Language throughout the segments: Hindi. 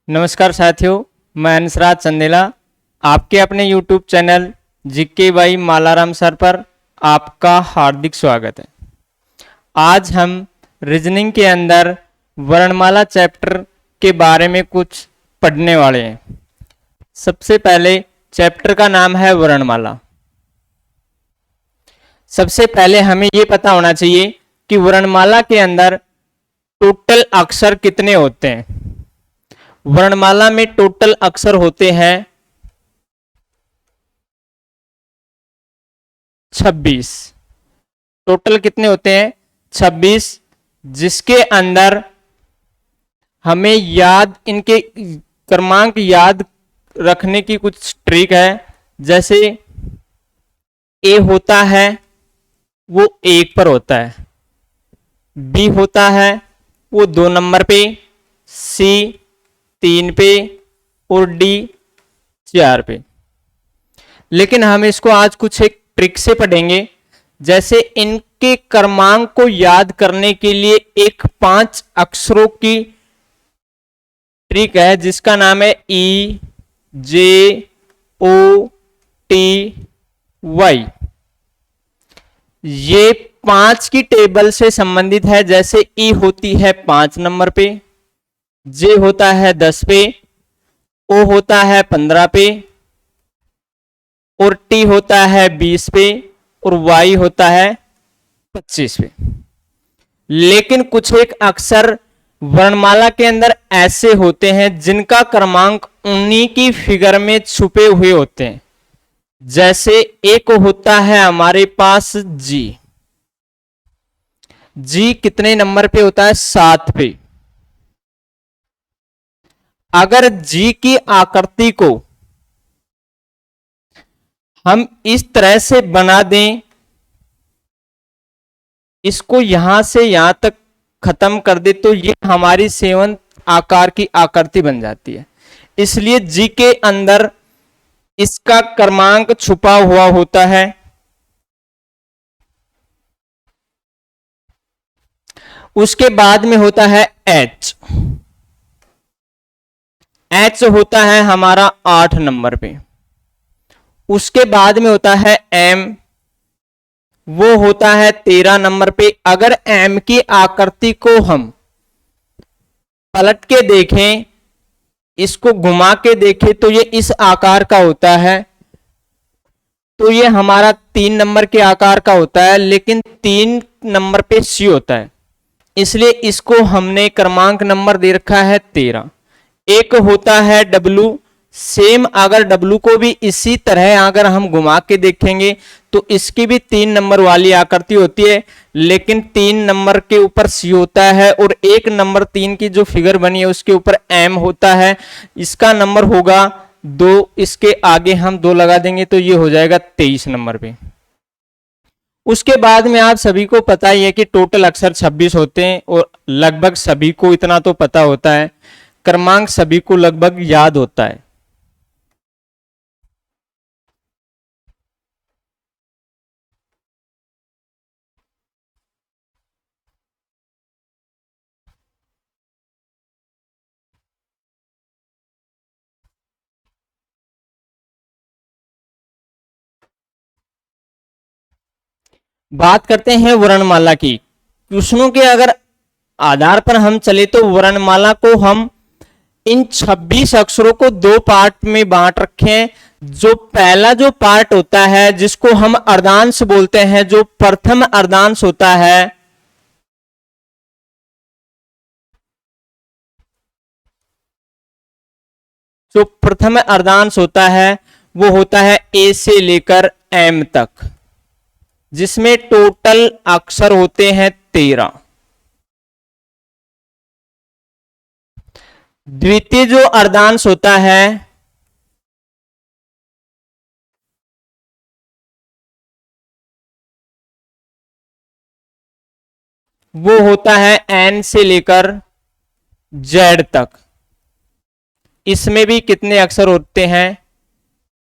नमस्कार साथियों, मैं हंसराज चंदेला आपके अपने YouTube channel GK by Malaram sir पर आपका हार्दिक स्वागत है। आज हम रीजनिंग के अंदर वर्णमाला चैप्टर के बारे में कुछ पढ़ने वाले हैं। सबसे पहले चैप्टर का नाम है वर्णमाला। सबसे पहले हमें ये पता होना चाहिए कि वर्णमाला के अंदर टोटल अक्षर कितने होते हैं। वर्णमाला में टोटल अक्षर होते हैं 26। टोटल कितने होते हैं? 26, जिसके अंदर हमें इनके क्रमांक याद रखने की कुछ ट्रिक है। जैसे ए होता है वो 1 पर होता है, बी होता है वो 2 नंबर पे, सी 3 पे और डी 4 पे। लेकिन हम इसको आज कुछ एक ट्रिक से पढ़ेंगे। जैसे इनके क्रमांक को याद करने के लिए एक 5 अक्षरों की ट्रिक है जिसका नाम है ई जे ओ टी वाई। ये 5 की टेबल से संबंधित है। जैसे ई होती है 5 नंबर पे, जे होता है 10 पे, ओ होता है 15 पे और टी होता है 20 पे और वाई होता है 25 पे। लेकिन कुछ एक अक्षर वर्णमाला के अंदर ऐसे होते हैं जिनका क्रमांक उन्हीं की फिगर में छुपे हुए होते हैं। जैसे एक होता है हमारे पास जी। जी कितने नंबर पे होता है? 7 पे। अगर जी की आकृति को हम इस तरह से बना दें, इसको यहां से यहां तक खत्म कर दे तो ये हमारी 7 आकार की आकृति बन जाती है। इसलिए जी के अंदर इसका क्रमांक छुपा हुआ होता है। उसके बाद में होता है एच। एच होता है हमारा 8 नंबर पे। उसके बाद में होता है एम, वो होता है 13 नंबर पे। अगर एम की आकृति को हम पलट के देखें, इसको घुमा के देखें तो ये इस आकार का होता है। तो ये हमारा 3 नंबर के आकार का होता है, लेकिन 3 नंबर पे सी होता है, इसलिए इसको हमने क्रमांक नंबर दे रखा है 13। एक होता है डब्लू। सेम अगर डब्लू को भी इसी तरह अगर हम घुमा के देखेंगे तो इसकी भी 3 नंबर वाली आकृति होती है, लेकिन 3 नंबर के ऊपर सी होता है और 1 नंबर 3 की जो फिगर बनी है उसके ऊपर एम होता है। इसका नंबर होगा 2। इसके आगे हम 2 लगा देंगे तो ये हो जाएगा 23 नंबर पे। उसके बाद में आप सभी को पता ही है कि टोटल अक्षर 26 होते हैं और लगभग सभी को इतना तो पता होता है, क्रमांक सभी को लगभग याद होता है। बात करते हैं वर्णमाला की। क्वेश्चनों के अगर आधार पर हम चले तो वर्णमाला को हम इन 26 अक्षरों को 2 पार्ट में बांट रखे हैं। जो पहला जो पार्ट होता है जिसको हम अर्धांश बोलते हैं, जो प्रथम अर्धांश होता है, जो प्रथम अर्धांश होता है वो होता है ए से लेकर एम तक, जिसमें टोटल अक्षर होते हैं 13। द्वितीय जो अर्धांश होता है वो होता है एन से लेकर जेड तक। इसमें भी कितने अक्षर होते हैं?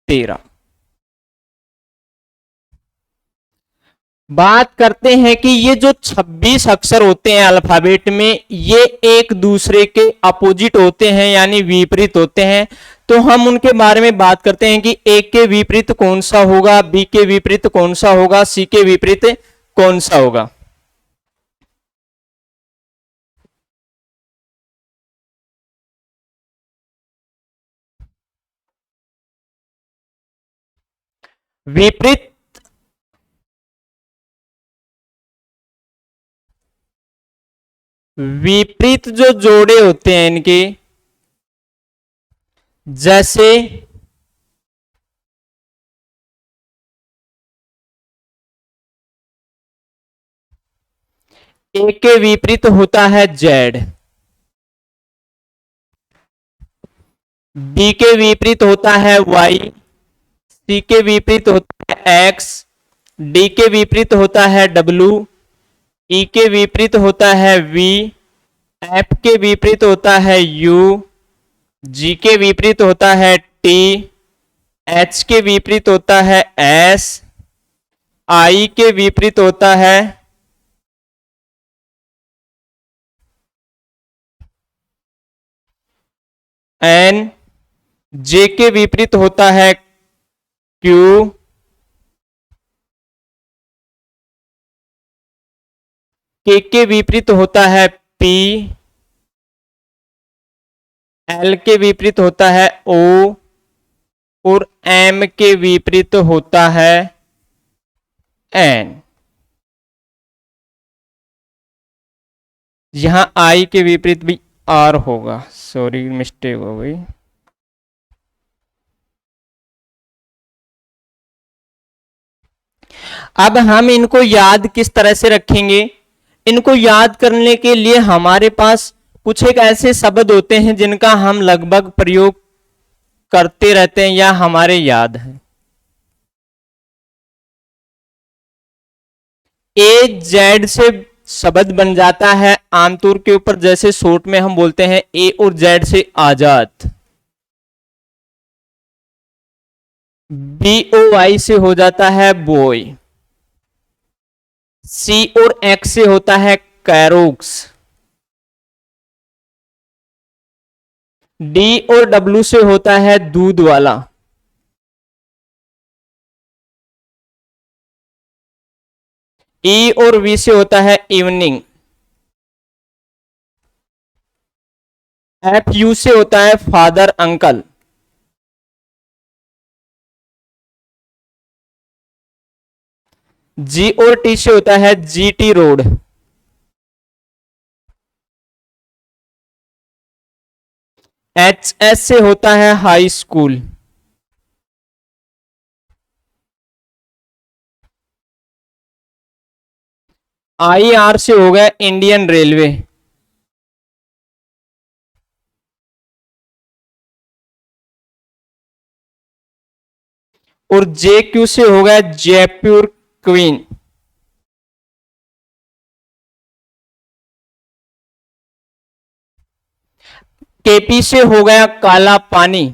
13। बात करते हैं कि ये जो 26 अक्षर होते हैं अल्फाबेट में, ये एक दूसरे के अपोजिट होते हैं यानी विपरीत होते हैं। तो हम उनके बारे में बात करते हैं कि ए के विपरीत कौन सा होगा, बी के विपरीत कौन सा होगा, सी के विपरीत कौन सा होगा। विपरीत विपरीत जो जोड़े होते हैं इनके, जैसे ए के विपरीत होता है जेड, बी के विपरीत होता है वाई, सी के विपरीत होता है एक्स, डी के विपरीत होता है डब्ल्यू, ई के विपरीत होता है वी, एफ के विपरीत होता है यू, जी के विपरीत होता है टी, एच के विपरीत होता है एस, आई के विपरीत होता है एन, जे के विपरीत होता है क्यू, के विपरीत होता है पी, एल के विपरीत होता है ओ, और एम के विपरीत होता है एन। यहां आई के विपरीत भी आर होगा, सॉरी मिस्टेक हो गई। अब हम इनको याद किस तरह से रखेंगे? इनको याद करने के लिए हमारे पास कुछ एक ऐसे शब्द होते हैं जिनका हम लगभग प्रयोग करते रहते हैं या हमारे याद है। ए जेड से शब्द बन जाता है आमतौर के ऊपर, जैसे शॉर्ट में हम बोलते हैं ए और जेड से आजाद। बी ओ वाई से हो जाता है बॉय। सी और एक्स से होता है कैरोक्स। डी और डब्ल्यू से होता है दूध वाला। ई और वी से होता है इवनिंग। एफ यू से होता है फादर अंकल। जी और टी से होता है जीटी रोड। एच एस से होता है हाई स्कूल। आई आर से हो गया इंडियन रेलवे। और जे क्यू से हो गया जयपुर क्वीन। केपी से हो गया काला पानी।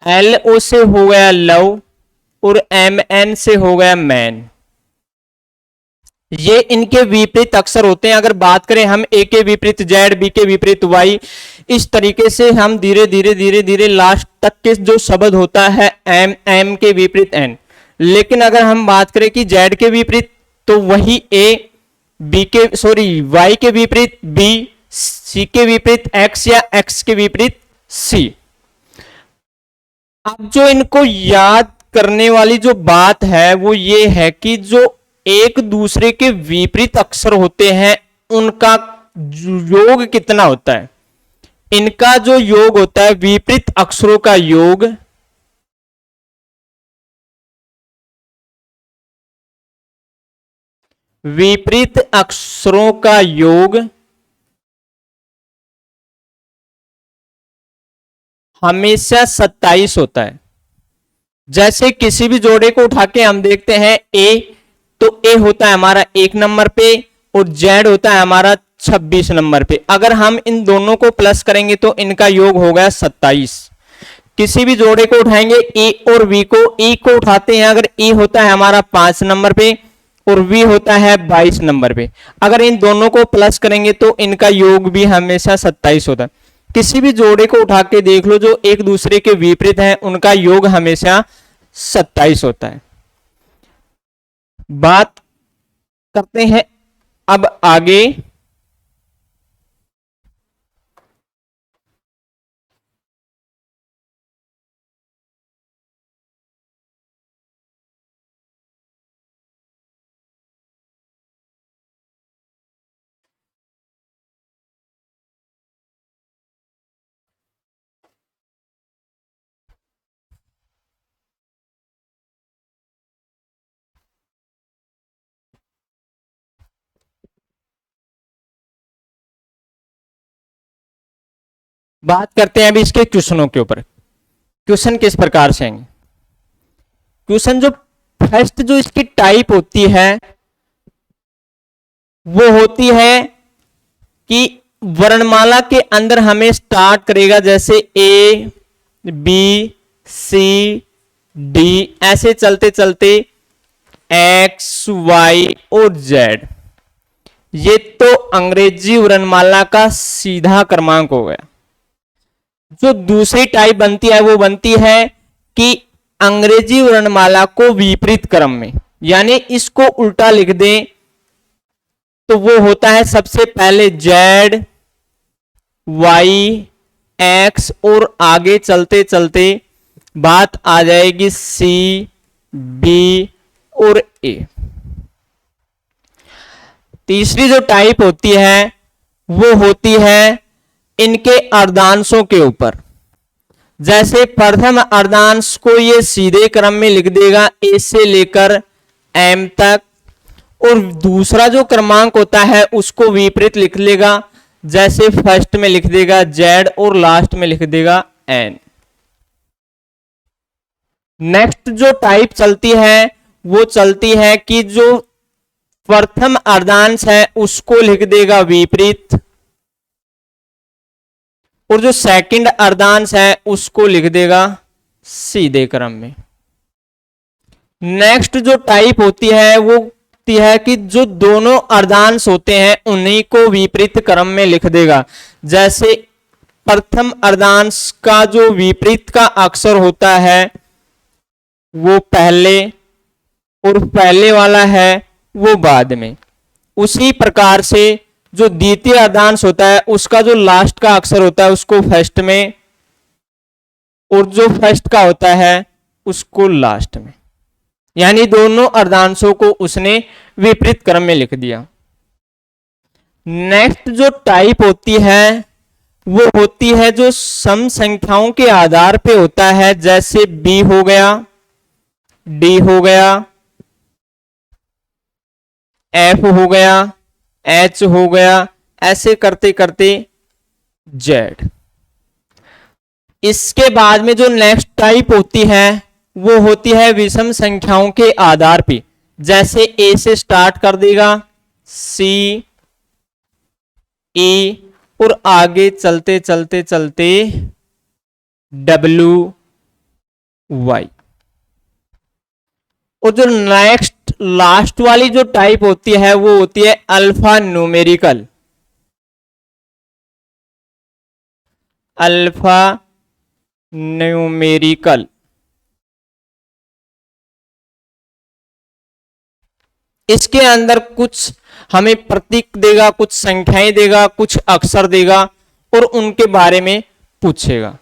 एल ओ से हो गया लव। और एम एन से हो गया मैन। ये इनके विपरीत अक्षर होते हैं। अगर बात करें हम ए के विपरीत जेड, बी के विपरीत वाई, इस तरीके से हम धीरे धीरे धीरे धीरे लास्ट तक के जो शब्द होता है एम, एम के विपरीत एन। लेकिन अगर हम बात करें कि जेड के विपरीत, तो वही ए, बी के सॉरी वाई के विपरीत बी, सी के विपरीत एक्स या एक्स के विपरीत सी। अब जो इनको याद करने वाली जो बात है वो ये है कि जो एक दूसरे के विपरीत अक्षर होते हैं उनका योग कितना होता है। इनका जो योग होता है विपरीत अक्षरों का योग विपरीत अक्षरों का योग हमेशा 27 होता है। जैसे किसी भी जोड़े को उठा के हम देखते हैं ए, तो ए होता है हमारा 1 नंबर पे और जेड होता है हमारा 26 नंबर पे। अगर हम इन दोनों को प्लस करेंगे तो इनका योग हो गया 27। किसी भी जोड़े को उठाएंगे ए और बी को, ए को उठाते हैं अगर ए होता है हमारा 5 नंबर पे और बी होता है 22 नंबर पे, अगर इन दोनों को प्लस करेंगे तो इनका योग भी हमेशा 27 होता है। किसी भी जोड़े को उठा के देख लो जो एक दूसरे के विपरीत हैं, उनका योग हमेशा 27 होता है। बात करते हैं अब आगे, बात करते हैं अभी इसके क्वेश्चनों के ऊपर। क्वेश्चन किस प्रकार से आएंगे? क्वेश्चन जो फर्स्ट जो इसकी टाइप होती है वो होती है कि वर्णमाला के अंदर हमें स्टार्ट करेगा, जैसे ए बी सी डी ऐसे चलते चलते एक्स वाई और जेड, ये तो अंग्रेजी वर्णमाला का सीधा क्रमांक हो गया। जो दूसरी टाइप बनती है वो बनती है कि अंग्रेजी वर्णमाला को विपरीत क्रम में, यानी इसको उल्टा लिख दें तो वो होता है सबसे पहले जेड वाई एक्स और आगे चलते चलते बात आ जाएगी सी बी और ए। तीसरी जो टाइप होती है वो होती है इनके अर्धांशों के ऊपर, जैसे प्रथम अर्धांश को ये सीधे क्रम में लिख देगा ए से लेकर एम तक, और दूसरा जो क्रमांक होता है उसको विपरीत लिख लेगा, जैसे फर्स्ट में लिख देगा जेड और लास्ट में लिख देगा एन। नेक्स्ट जो टाइप चलती है वो चलती है कि जो प्रथम अर्धांश है उसको लिख देगा विपरीत और जो सेकंड अर्धांश है उसको लिख देगा सीधे क्रम में। नेक्स्ट जो टाइप होती है वो होती है कि जो दोनों अर्धांश होते हैं उन्हीं को विपरीत क्रम में लिख देगा, जैसे प्रथम अर्धांश का जो विपरीत का अक्षर होता है वो पहले और पहले वाला है वो बाद में। उसी प्रकार से जो द्वितीय अर्धांश होता है उसका जो लास्ट का अक्षर होता है उसको फर्स्ट में और जो फर्स्ट का होता है उसको लास्ट में, यानी दोनों अर्धांशों को उसने विपरीत क्रम में लिख दिया। नेक्स्ट जो टाइप होती है वो होती है जो सम संख्याओं के आधार पे होता है, जैसे बी हो गया, डी हो गया, एफ हो गया, एच हो गया, ऐसे करते करते जेड। इसके बाद में जो नेक्स्ट टाइप होती है वो होती है विषम संख्याओं के आधार पे, जैसे ए से स्टार्ट कर देगा सी ई और आगे चलते चलते चलते डब्ल्यू वाई। और जो नेक्स्ट लास्ट वाली जो टाइप होती है वो होती है अल्फा न्यूमेरिकल। अल्फा न्यूमेरिकल इसके अंदर कुछ हमें प्रतीक देगा, कुछ संख्याएं देगा, कुछ अक्षर देगा और उनके बारे में पूछेगा।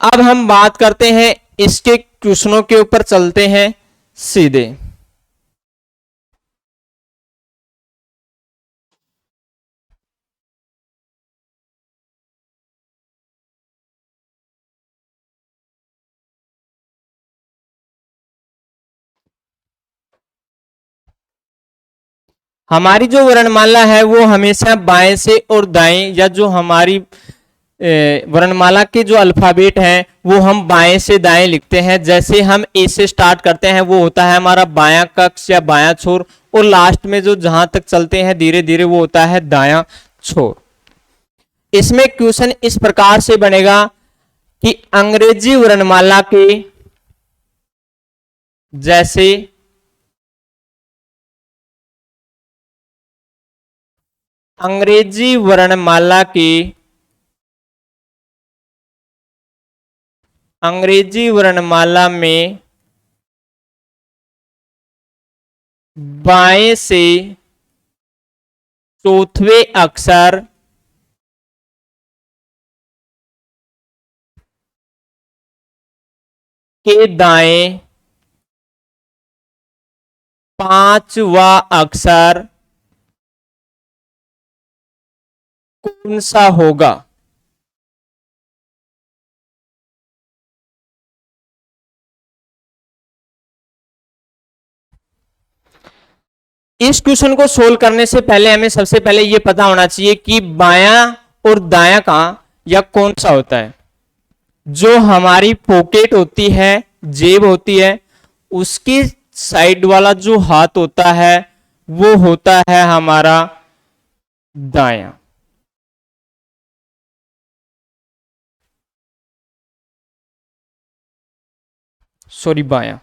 अब हम बात करते हैं इसके क्वेश्चनों के ऊपर, चलते हैं सीधे। हमारी जो वर्णमाला है वो हमेशा बाएं से और दाएं, या जो हमारी वर्णमाला के जो अल्फाबेट हैं वो हम बाएं से दाएं लिखते हैं। जैसे हम ए से स्टार्ट करते हैं वो होता है हमारा बायां कक्ष या बायां छोर, और लास्ट में जो जहां तक चलते हैं धीरे धीरे वो होता है दायां छोर। इसमें क्वेश्चन इस प्रकार से बनेगा कि अंग्रेजी वर्णमाला के जैसे अंग्रेजी वर्णमाला के अंग्रेजी वर्णमाला में बाएं से चौथवें अक्षर के दाएं पांचवा अक्षर कौन सा होगा? इस क्वेश्चन को सोल्व करने से पहले हमें सबसे पहले यह पता होना चाहिए कि बायां और दायां कहां या कौन सा होता है। जो हमारी पॉकेट होती है, जेब होती है, उसकी साइड वाला जो हाथ होता है वो होता है हमारा दायां। सॉरी, बायां।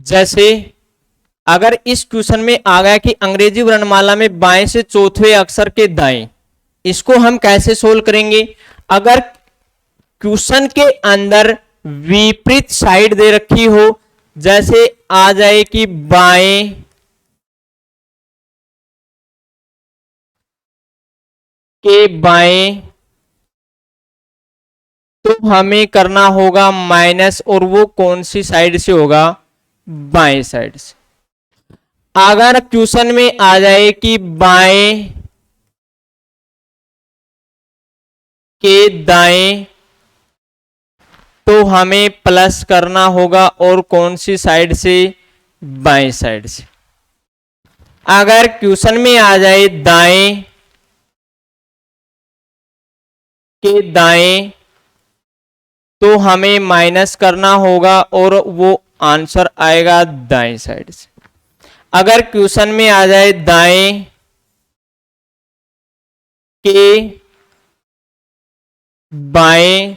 जैसे अगर इस क्वेश्चन में आ गया कि अंग्रेजी वर्णमाला में बाएं से चौथे अक्षर के दाएं, इसको हम कैसे सोल्व करेंगे? अगर क्वेश्चन के अंदर विपरीत साइड दे रखी हो, जैसे आ जाए कि बाएं के बाएं, तो हमें करना होगा माइनस, और वो कौन सी साइड से होगा? बाएं साइड से। अगर क्वेश्चन में आ जाए कि बाएं के दाएं, तो हमें प्लस करना होगा, और कौन सी साइड से? बाएं साइड से। अगर क्वेश्चन में आ जाए दाएं के दाएं, तो हमें माइनस करना होगा, और वो आंसर आएगा दाएं साइड से। अगर क्वेश्चन में आ जाए दाएं के बाएं,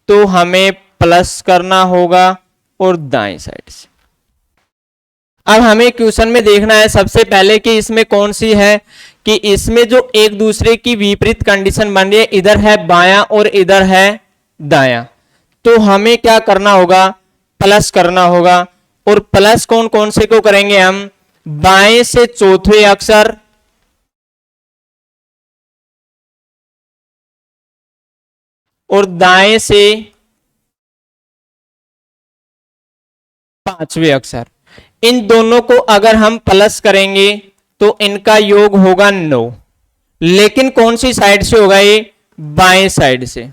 तो हमें प्लस करना होगा, और दाएं साइड से। अब हमें क्वेश्चन में देखना है सबसे पहले कि इसमें कौन सी है, कि इसमें जो एक दूसरे की विपरीत कंडीशन बन रही है, इधर है बायां और इधर है दायां, तो हमें क्या करना होगा? प्लस करना होगा। और प्लस कौन कौन से को करेंगे हम? बाएं से चौथे अक्षर, और दाएं से पांचवें अक्षर। इन दोनों को अगर हम प्लस करेंगे तो इनका योग होगा 9। लेकिन कौन सी साइड से होगा ये? बाएं साइड से।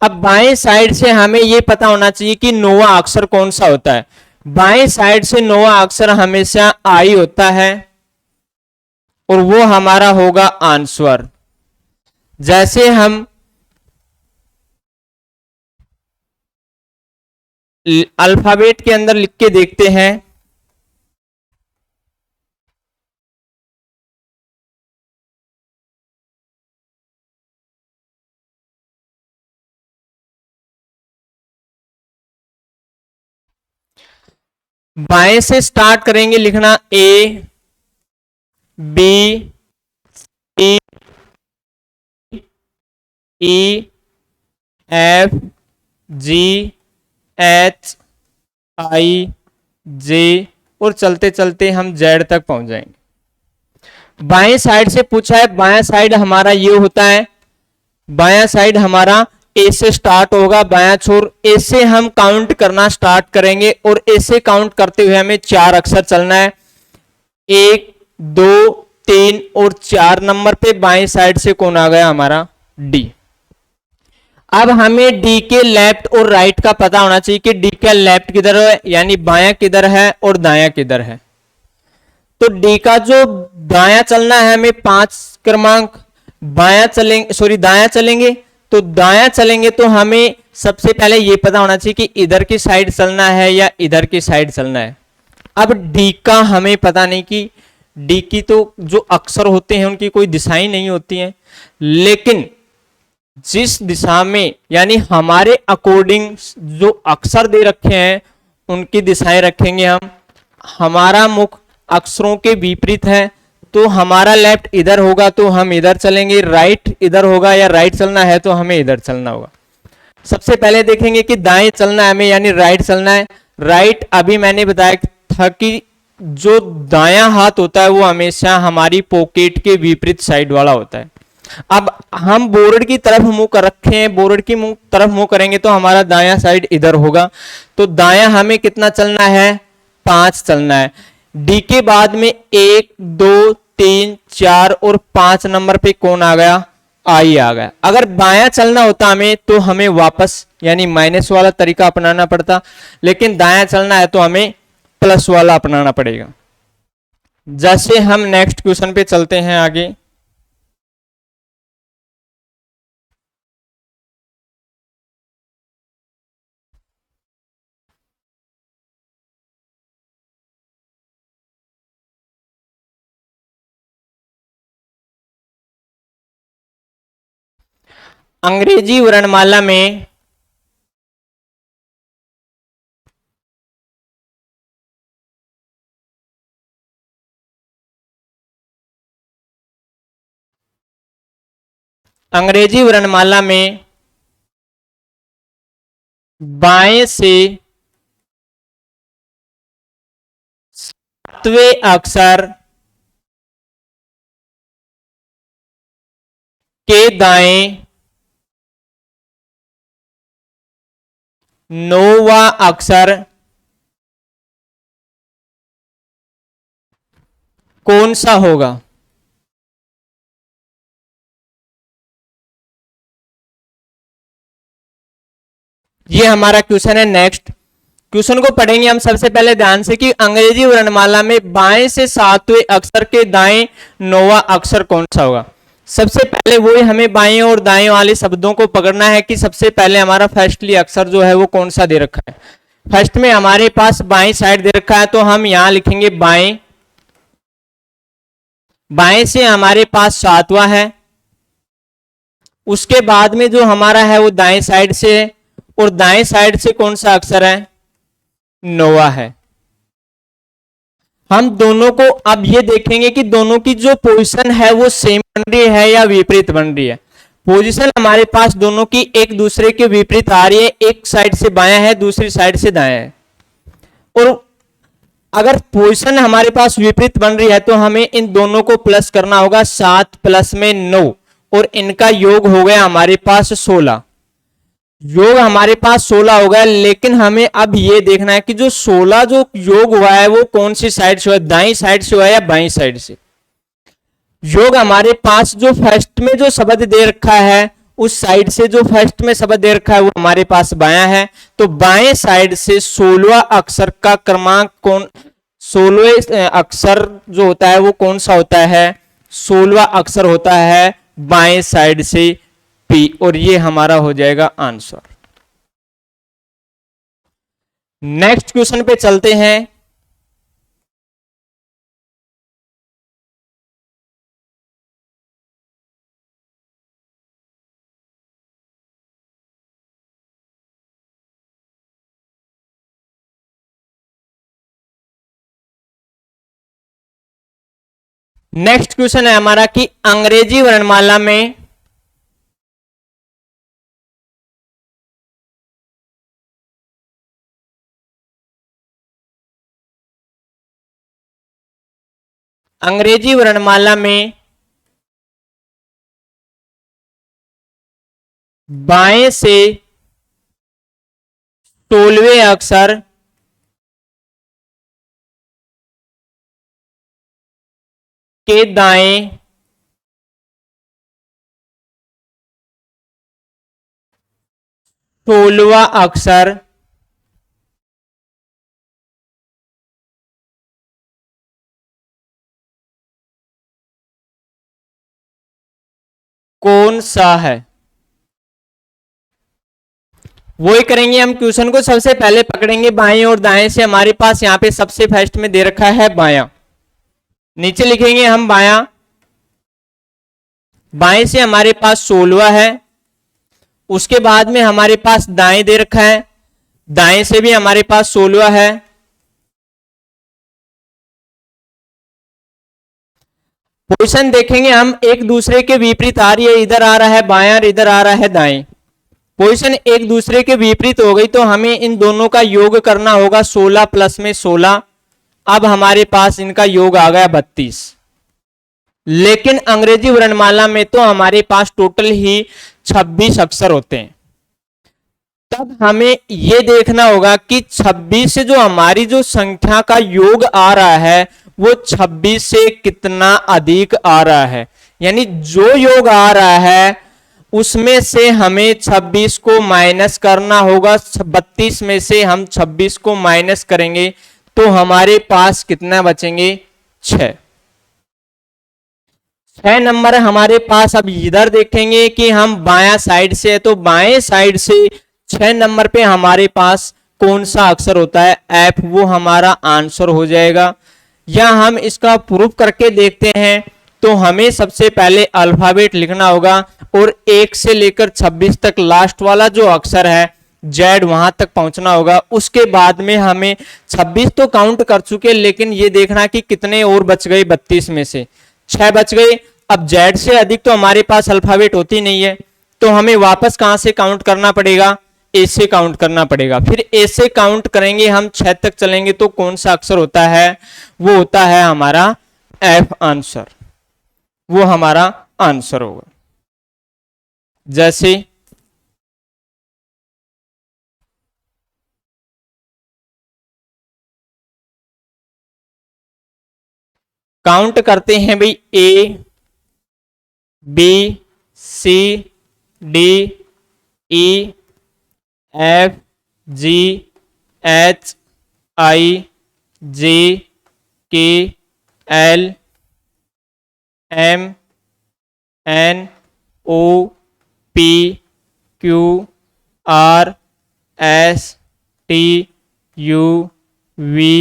अब बाएं साइड से हमें यह पता होना चाहिए कि 9वां अक्षर कौन सा होता है। बाएं साइड से 9वां अक्षर हमेशा आई होता है, और वो हमारा होगा आंसर। जैसे हम अल्फाबेट के अंदर लिख के देखते हैं, बाएं से स्टार्ट करेंगे लिखना A B C E F G H I J, और चलते चलते हम जेड तक पहुंच जाएंगे। बाएं साइड से पूछा है, बायां साइड हमारा ये होता है, बायां साइड हमारा ए से स्टार्ट होगा, बायां छोर। ए से हम काउंट करना स्टार्ट करेंगे, और ए से काउंट करते हुए हमें 4 अक्षर चलना है। 1 2 3 और 4 नंबर पे बाएं साइड से कौन आ गया? हमारा डी। अब हमें डी के लेफ्ट और राइट का पता होना चाहिए कि डी का लेफ्ट किधर है, यानी बायां किधर है और दायां किधर है। तो डी का जो दायां चलना है, हमें 5 क्रमांक बायां चलेंगे, सॉरी दायां चलेंगे। तो दायां चलेंगे तो हमें सबसे पहले यह पता होना चाहिए कि इधर की साइड चलना है या इधर की साइड चलना है। अब डी का हमें पता नहीं, कि डी की तो जो अक्षर होते हैं उनकी कोई दिशाएं नहीं होती हैं, लेकिन जिस दिशा में यानी हमारे अकॉर्डिंग जो अक्षर दे रखे हैं उनकी दिशाएं रखेंगे हम। हमारा मुख अक्षरों के विपरीत है, तो हमारा लेफ्ट इधर होगा तो हम इधर चलेंगे, राइट इधर होगा या राइट चलना है तो हमें इधर चलना होगा। सबसे पहले देखेंगे कि दाएं चलना है हमें यानी राइट चलना है। राइट अभी मैंने बताया था कि जो दायां हाथ होता है वो हमेशा हमारी पॉकेट के विपरीत साइड वाला होता है। अब हम बोर्ड की तरफ मुंह कर रखे हैं, बोर्ड की तरफ मुंह करेंगे तो हमारा दायां साइड इधर होगा, तो दायां हमें कितना चलना है, 5 चलना है। डी के बाद में 1 2 3 4 और 5 नंबर पे कौन आ गया, आई आ गया। अगर बायां चलना होता हमें तो हमें वापस यानी माइनस वाला तरीका अपनाना पड़ता, लेकिन दायां चलना है तो हमें प्लस वाला अपनाना पड़ेगा। जैसे हम नेक्स्ट क्वेश्चन पे चलते हैं आगे। अंग्रेजी वर्णमाला में अंग्रेजी वर्णमाला में बाएं से 7वें अक्षर के दाएं 9वां अक्षर कौन सा होगा। ये हमारा क्वेश्चन है। नेक्स्ट क्वेश्चन को पढ़ेंगे हम सबसे पहले ध्यान से कि अंग्रेजी वर्णमाला में बाएं से 7वें अक्षर के दाएं 9वां अक्षर कौन सा होगा। सबसे पहले वही हमें बाएं और दाएं वाले शब्दों को पकड़ना है कि सबसे पहले हमारा फर्स्टली अक्षर जो है वो कौन सा दे रखा है। फर्स्ट में हमारे पास बाएं साइड दे रखा है तो हम यहां लिखेंगे बाएं। बाएं से हमारे पास 7वां है, उसके बाद में जो हमारा है वो दाएं साइड से है, और दाएं साइड से कौन सा अक्षर है, 9वां है। हम दोनों को अब ये देखेंगे कि दोनों की जो पोजीशन है वो सेम बन रही है या विपरीत बन रही है। पोजीशन हमारे पास दोनों की एक दूसरे के विपरीत आ रही है, एक साइड से बायां है दूसरी साइड से दायां है। और अगर पोजीशन हमारे पास विपरीत बन रही है तो हमें इन दोनों को प्लस करना होगा, 7 प्लस में 9 और इनका योग हो गया हमारे पास 16। योग हमारे पास 16 हो गया, लेकिन हमें अब ये देखना है कि जो 16 जो योग हुआ है वो कौन सी साइड से हुआ है, दाईं साइड से हुआ है या बाईं साइड से। योग हमारे पास जो फर्स्ट में जो शब्द दे रखा है उस साइड से जो फर्स्ट में शब्द दे रखा है वो हमारे पास बायां है, तो बाएं साइड से 16वां अक्षर का क्रमांक कौन, 16वें अक्षर जो होता है वो कौन सा होता है, 16वां अक्षर होता है बाएं साइड से पी, और ये हमारा हो जाएगा आंसर। नेक्स्ट क्वेश्चन पे चलते हैं। नेक्स्ट क्वेश्चन है हमारा कि अंग्रेजी वर्णमाला में अंग्रेजी वर्णमाला में बाएं से 16वें अक्षर के दाएं 16वां अक्षर कौन सा है। वही करेंगे हम, क्वेश्चन को सबसे पहले पकड़ेंगे बाएं और दाएं से। हमारे पास यहां पे सबसे फर्स्ट में दे रखा है बायां, नीचे लिखेंगे हम बायां। बाएं से हमारे पास 16वां है, उसके बाद में हमारे पास दाएं दे रखा है, दाएं से भी हमारे पास 16 है। पोजीशन देखेंगे हम एक दूसरे के विपरीत आ रही है, इधर आ रहा है बायां और इधर आ रहा है दाएं। पोजीशन एक दूसरे के विपरीत हो गई तो हमें इन दोनों का योग करना होगा, 16 प्लस में 16। अब हमारे पास इनका योग आ गया 32। लेकिन अंग्रेजी वर्णमाला में तो हमारे पास टोटल ही 26 अक्षर होते हैं। तब हमें यह देखना होगा कि 26 से जो हमारी जो संख्या का योग आ रहा है वो 26 से कितना अधिक आ रहा है, यानी जो योग आ रहा है उसमें से हमें 26 को माइनस करना होगा। 32 में से हम 26 को माइनस करेंगे तो हमारे पास कितना बचेंगे, 6 नंबर हमारे पास। अब इधर देखेंगे कि हम बायां साइड से है तो बाएं साइड से 6 नंबर पे हमारे पास कौन सा अक्षर होता है, एफ, वो हमारा आंसर हो जाएगा। या हम इसका प्रूफ करके देखते हैं तो हमें सबसे पहले अल्फाबेट लिखना होगा और 1 से लेकर 26 तक लास्ट वाला जो अक्षर है जेड वहां तक पहुंचना होगा। उसके बाद में हमें 26 तो काउंट कर चुके, लेकिन ये देखना कि कितने और बच गए, 32 में से 6 बच गए। अब जेड से अधिक तो हमारे पास अल्फाबेट होती नहीं है तो हमें वापस कहां से काउंट करना पड़ेगा, ए से काउंट करना पड़ेगा। फिर ए से काउंट करेंगे हम, 6 तक चलेंगे तो कौन सा अक्षर होता है, वो होता है हमारा एफ आंसर, वो हमारा आंसर होगा। जैसे काउंट करते हैं भाई, A B C D E F G H I J K L M N O P Q R S T U V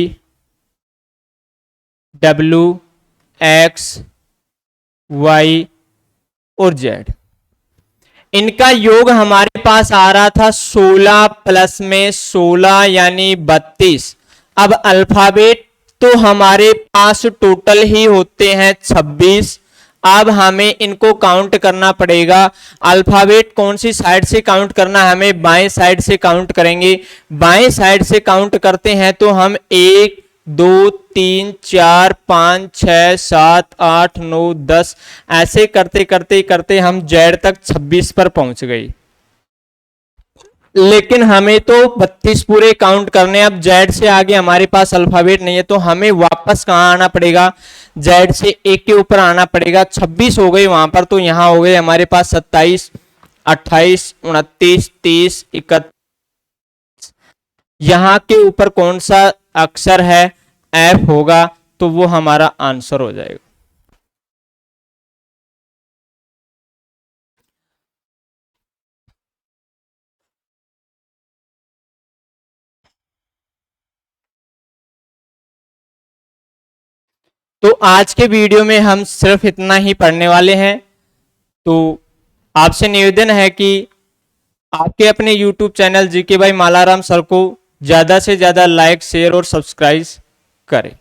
W X Y और जेड। इनका योग हमारे पास आ रहा था 16 प्लस में 16 यानी 32। अब अल्फाबेट तो हमारे पास टोटल ही होते हैं 26। अब हमें इनको काउंट करना पड़ेगा। अल्फाबेट कौन सी साइड से काउंट करना है, हमें बाएं साइड से काउंट करेंगे। बाएं साइड से काउंट करते हैं तो हम 1 2 3 4 5 6 7 8 9 10 ऐसे करते करते करते हम जेड तक 26 पर पहुंच गए। लेकिन हमें तो 32 पूरे काउंट करने। अब जेड से आगे हमारे पास अल्फाबेट नहीं है तो हमें वापस कहां आना पड़ेगा, जेड से एक के ऊपर आना पड़ेगा। 26 हो गई वहां पर तो यहां हो गए हमारे पास 27 28 29 30 31। यहां के ऊपर कौन सा अक्षर है, एफ होगा, तो वो हमारा आंसर हो जाएगा। तो आज के वीडियो में हम सिर्फ इतना ही पढ़ने वाले हैं। तो आपसे निवेदन है कि आपके अपने YouTube चैनल जीके भाई मालाराम सर को ज्यादा से ज्यादा लाइक शेयर और सब्सक्राइब करें।